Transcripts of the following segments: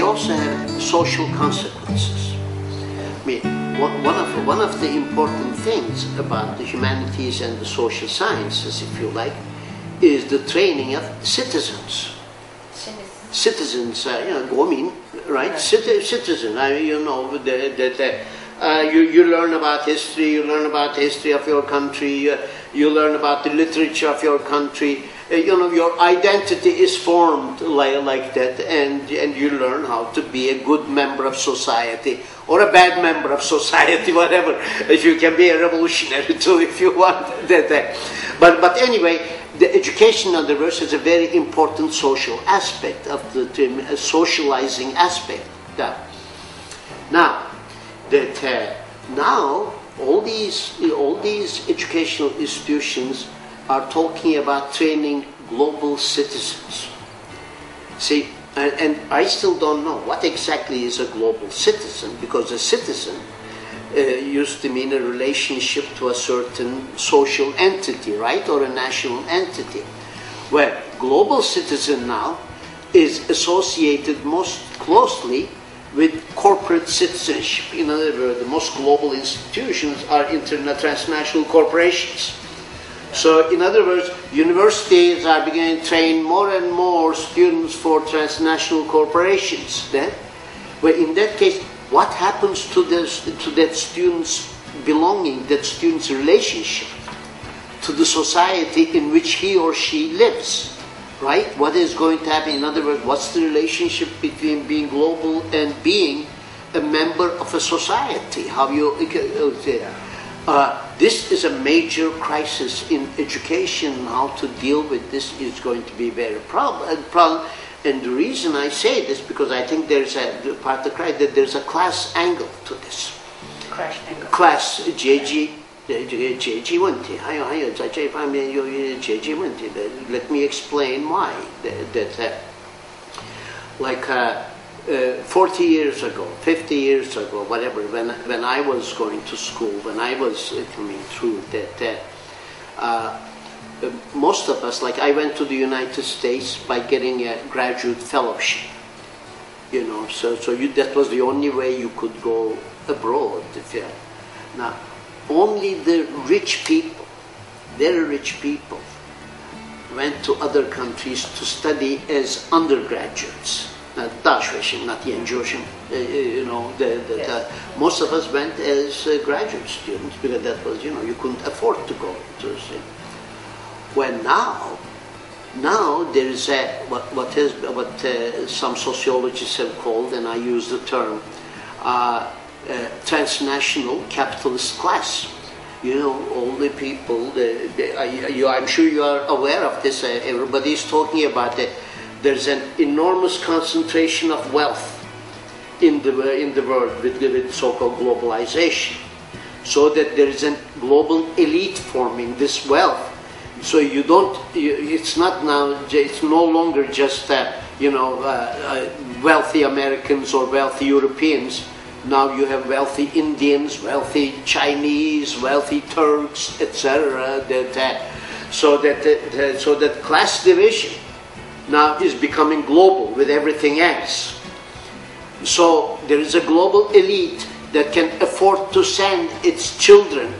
also have social consequences. I mean, one of the important things about the humanities and the social sciences, if you like, is the training of citizens. Citizens,国民, right? Citizen. You learn about history. You learn about the history of your country. You learn about the literature of your country. Your identity is formed like that, and you learn how to be a good member of society or a bad member of society, whatever. If you can be a revolutionary too, if you want that. But anyway, the education, in other words, is a very important social aspect of the socializing aspect. Now, now all these educational institutions are talking about training global citizens. See, and I still don't know what exactly is a global citizen, because a citizen used to mean a relationship to a certain social entity, right, or a national entity. Where global citizen now is associated most closely with corporate citizenship. In other words, the most global institutions are transnational corporations. So, in other words, universities are beginning to train more and more students for transnational corporations. Where in that case, what happens to that student's belonging, that student's relationship to the society in which he or she lives? Right? What is going to happen? In other words, what's the relationship between being global and being a member of a society? This is a major crisis in education. How to deal with this is going to be very problem. And the reason I say this, because I think there's there's a class angle to this. Class 阶级 问题，还有在这方面有阶级问题的。Let me explain why. Like 40 years ago, 50 years ago, whatever, when I was going to school, when I was coming through most of us, like I went to the United States by getting a graduate fellowship. So that was the only way you could go abroad. Now, only the rich people, very rich people, went to other countries to study as undergraduates. Not 研究生. Most of us went as graduate students because that was, you couldn't afford to go to see. Well, now there is what some sociologists have called, and I use the term, transnational capitalist class. All the people. I'm sure you are aware of this. Everybody is talking about it. There's an enormous concentration of wealth in the world with so-called globalization, so that there is a global elite forming this wealth. So it's not now. It's no longer just wealthy Americans or wealthy Europeans. Now you have wealthy Indians, wealthy Chinese, wealthy Turks, etc. So that class division now is becoming global with everything else. So there is a global elite that can afford to send its children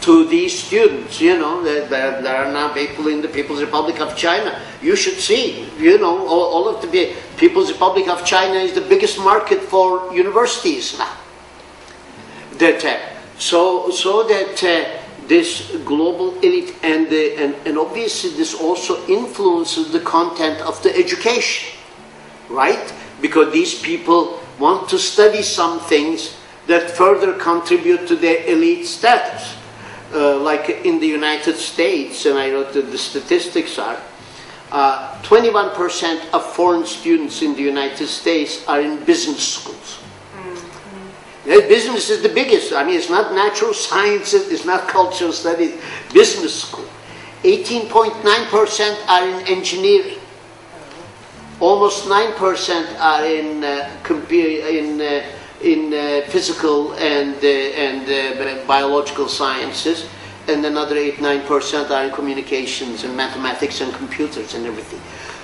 to these students. There are now people in the People's Republic of China. You should see, all of the People's Republic of China is the biggest market for universities now. This global elite and obviously this also influences the content of the education, right? Because these people want to study some things that further contribute to their elite status. Like in the United States, and I know that the statistics are, 21% of foreign students in the United States are in business schools. Business is the biggest. I mean, it's not natural sciences, it's not cultural studies, business school. 18.9% are in engineering. Almost 9% are in physical and biological sciences, and another 8-9% are in communications and mathematics and computers and everything.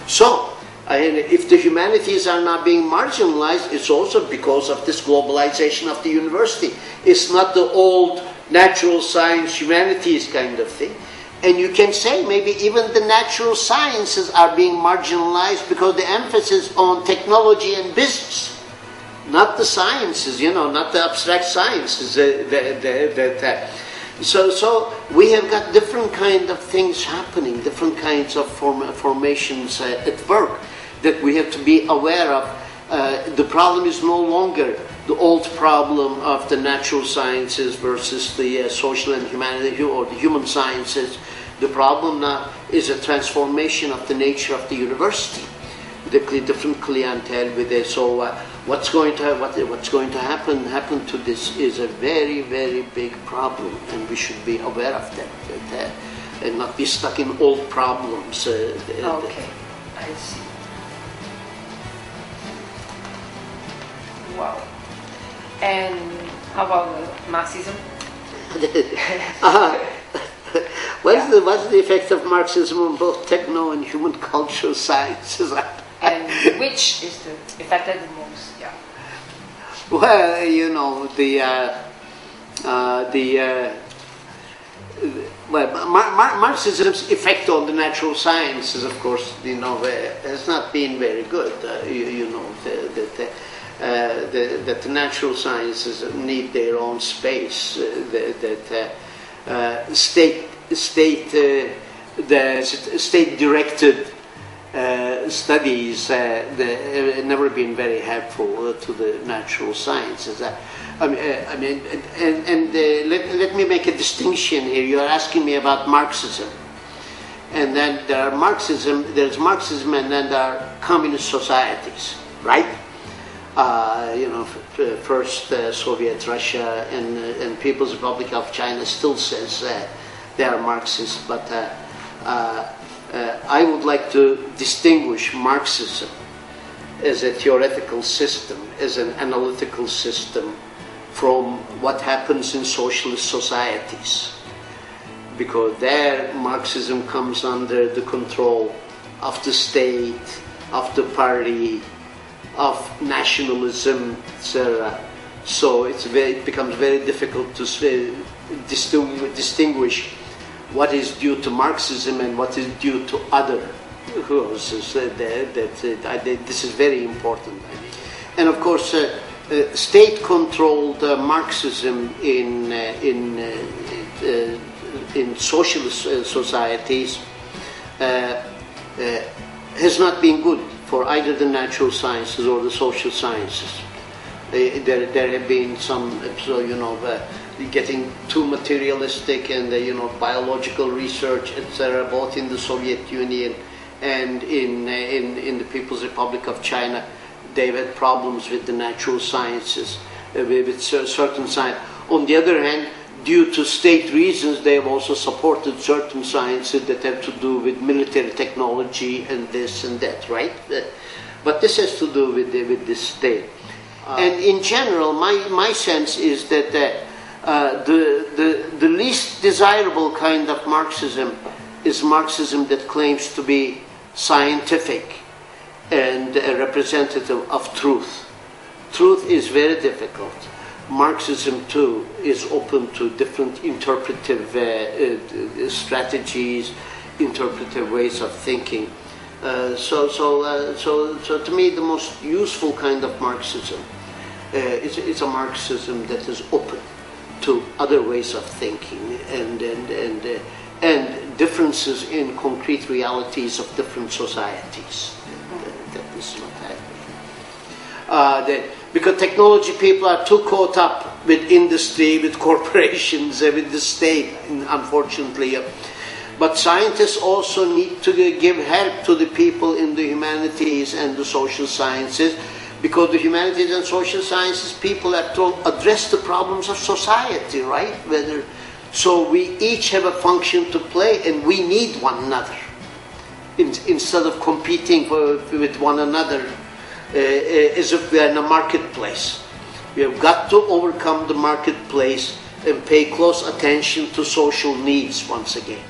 So And if the humanities are not being marginalized, it's also because of this globalization of the university. It's not the old natural science, humanities kind of thing. And you can say maybe even the natural sciences are being marginalized because the emphasis on technology and business, not the sciences, not the abstract sciences. So we have got different kind of things happening, different kinds of formations at work that we have to be aware of. The problem is no longer the old problem of the natural sciences versus the social and humanity or the human sciences. The problem now is a transformation of the nature of the university, the different clientele with it. So what's going to happen to this is a very, very big problem, and we should be aware of that and not be stuck in old problems. Okay, I see. Wow. And how about Marxism? What's the effect of Marxism on both techno and human cultural sciences? And which is the affected the most? Yeah. Well, Marxism's effect on the natural sciences, of course, has not been very good. That the natural sciences need their own space. State-directed studies have never been very helpful to the natural sciences. Let me make a distinction here. You are asking me about Marxism, and then there's Marxism, and then there are communist societies, right? First Soviet Russia and People's Republic of China still says they are Marxist, but I would like to distinguish Marxism as a theoretical system, as an analytical system, from what happens in socialist societies, because there Marxism comes under the control of the state, of the party, of nationalism, etc. So it becomes very difficult to distinguish what is due to Marxism and what is due to other causes. This is very important. And of course, state-controlled Marxism in socialist societies has not been good for either the natural sciences or the social sciences. There have been some, getting too materialistic, and biological research, etc., both in the Soviet Union and in the People's Republic of China. They've had problems with the natural sciences, with certain science. On the other hand, due to state reasons, they have also supported certain sciences that have to do with military technology and this and that, right? But this has to do with the state. And in general, my sense is that the least desirable kind of Marxism is Marxism that claims to be scientific and representative of truth. Truth is very difficult. Marxism, too, is open to different interpretive strategies, interpretive ways of thinking. So to me, the most useful kind of Marxism is a Marxism that is open to other ways of thinking and differences in concrete realities of different societies. That is what I because technology people are too caught up with industry, with corporations, with the state, unfortunately. But scientists also need to give help to the people in the humanities and the social sciences, because the humanities and social sciences people have to address the problems of society, right? So we each have a function to play, and we need one another instead of competing with one another. As if we are in a marketplace. We have got to overcome the marketplace and pay close attention to social needs once again.